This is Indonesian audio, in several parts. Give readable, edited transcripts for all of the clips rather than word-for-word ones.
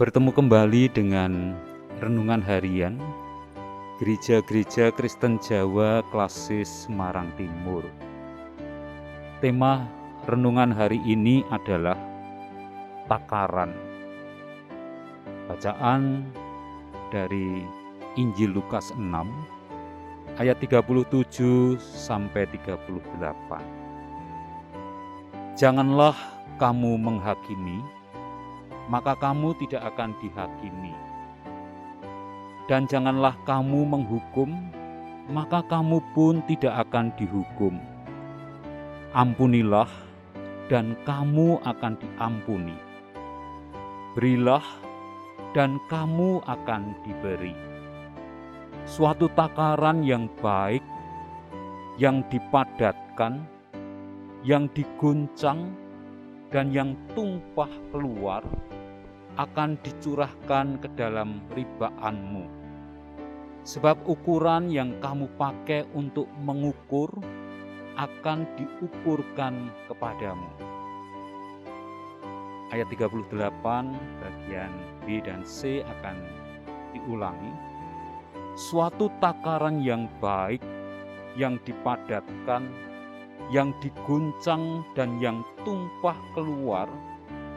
Bertemu kembali dengan renungan harian Gereja-Gereja Kristen Jawa Klasis Semarang Timur. Tema renungan hari ini adalah takaran. Bacaan dari Injil Lukas 6 ayat 37 sampai 38. Janganlah kamu menghakimi, maka kamu tidak akan dihakimi. Dan janganlah kamu menghukum, maka kamu pun tidak akan dihukum. Ampunilah, dan kamu akan diampuni. Berilah, dan kamu akan diberi. Suatu takaran yang baik, yang dipadatkan, yang diguncang, dan yang tumpah keluar, akan dicurahkan ke dalam ribaanmu. Sebab ukuran yang kamu pakai untuk mengukur akan diukurkan kepadamu. Ayat 38 bagian B dan C akan diulangi. Suatu takaran yang baik, yang dipadatkan, yang diguncang dan yang tumpah keluar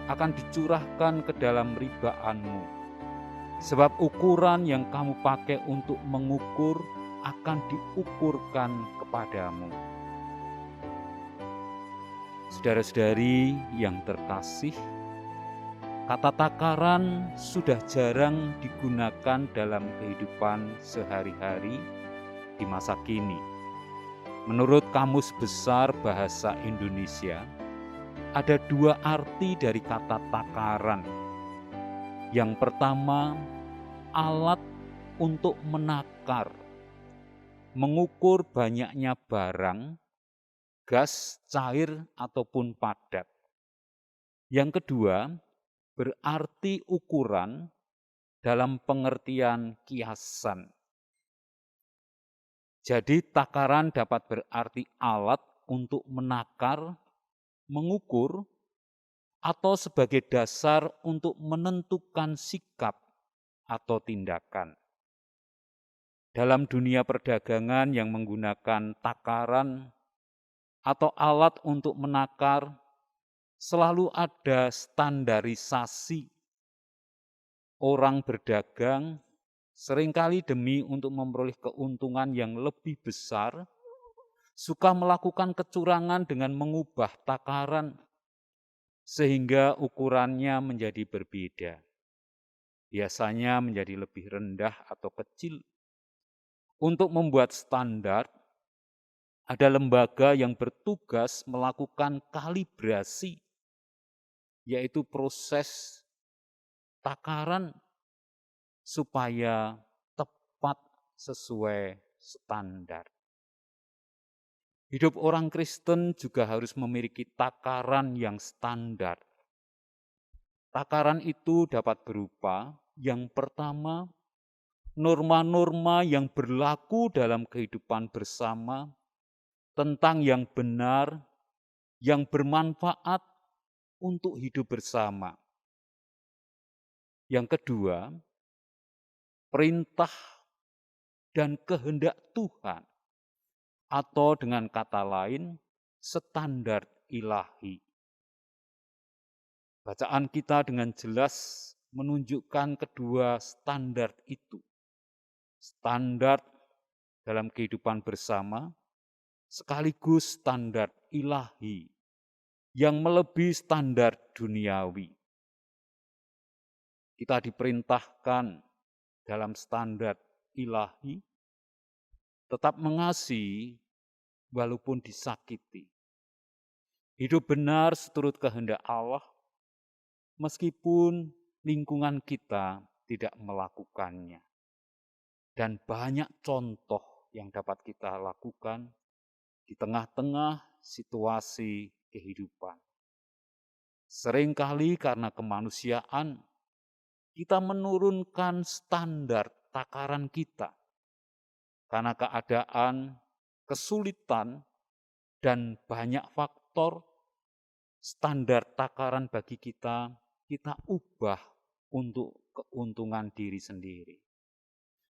akan dicurahkan ke dalam ribaanmu. Sebab ukuran yang kamu pakai untuk mengukur akan diukurkan kepadamu. Saudara-saudari yang terkasih, kata takaran sudah jarang digunakan dalam kehidupan sehari-hari di masa kini. Menurut Kamus Besar Bahasa Indonesia, ada dua arti dari kata takaran. Yang pertama, alat untuk menakar, mengukur banyaknya barang, gas, cair, ataupun padat. Yang kedua, berarti ukuran dalam pengertian kiasan. Jadi takaran dapat berarti alat untuk menakar, mengukur, atau sebagai dasar untuk menentukan sikap atau tindakan. Dalam dunia perdagangan yang menggunakan takaran atau alat untuk menakar, selalu ada standarisasi. Orang berdagang seringkali demi untuk memperoleh keuntungan yang lebih besar, suka melakukan kecurangan dengan mengubah takaran sehingga ukurannya menjadi berbeda. Biasanya menjadi lebih rendah atau kecil. Untuk membuat standar, ada lembaga yang bertugas melakukan kalibrasi, yaitu proses takaran supaya tepat sesuai standar. Hidup orang Kristen juga harus memiliki takaran yang standar. Takaran itu dapat berupa, yang pertama, norma-norma yang berlaku dalam kehidupan bersama tentang yang benar, yang bermanfaat untuk hidup bersama. Yang kedua, perintah dan kehendak Tuhan, atau dengan kata lain, standar ilahi. Bacaan kita dengan jelas menunjukkan kedua standar itu. Standar dalam kehidupan bersama, sekaligus standar ilahi yang melebihi standar duniawi. Kita diperintahkan dalam standar ilahi tetap mengasihi walaupun disakiti. Hidup benar seturut kehendak Allah meskipun lingkungan kita tidak melakukannya. Dan banyak contoh yang dapat kita lakukan di tengah-tengah situasi kehidupan. Seringkali karena kemanusiaan, kita menurunkan standar takaran kita. Karena keadaan, kesulitan, dan banyak faktor, standar takaran bagi kita ubah untuk keuntungan diri sendiri.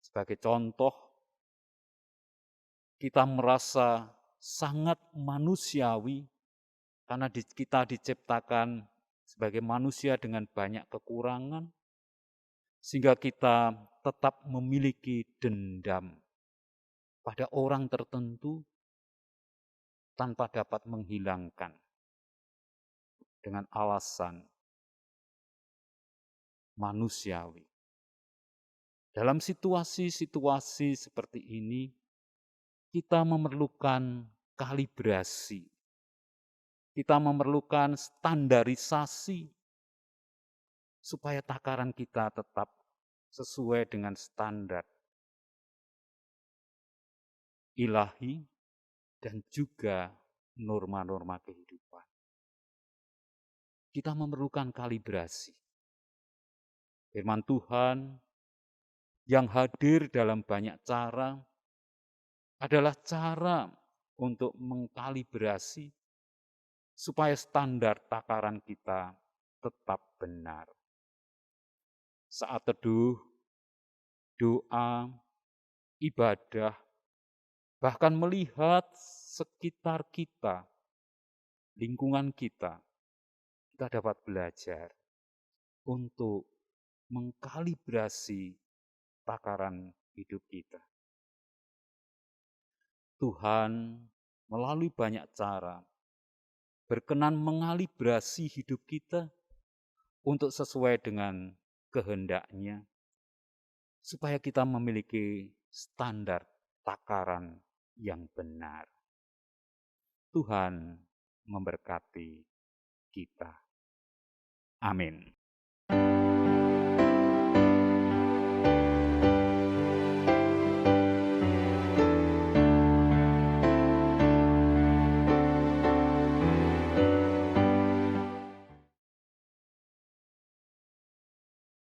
Sebagai contoh, kita merasa sangat manusiawi karena kita diciptakan sebagai manusia dengan banyak kekurangan, sehingga kita tetap memiliki dendam pada orang tertentu tanpa dapat menghilangkan dengan alasan manusiawi. Dalam situasi-situasi seperti ini, kita memerlukan kalibrasi. Kita memerlukan standarisasi supaya takaran kita tetap sesuai dengan standar ilahi dan juga norma-norma kehidupan. Kita memerlukan kalibrasi. Firman Tuhan yang hadir dalam banyak cara adalah cara untuk mengkalibrasi supaya standar takaran kita tetap benar. Saat teduh, doa, ibadah, bahkan melihat sekitar kita, lingkungan kita dapat belajar untuk mengkalibrasi takaran hidup kita. Tuhan melalui banyak cara berkenan mengalibrasi hidup kita untuk sesuai dengan kehendak-Nya, supaya kita memiliki standar takaran yang benar. Tuhan memberkati kita. Amin.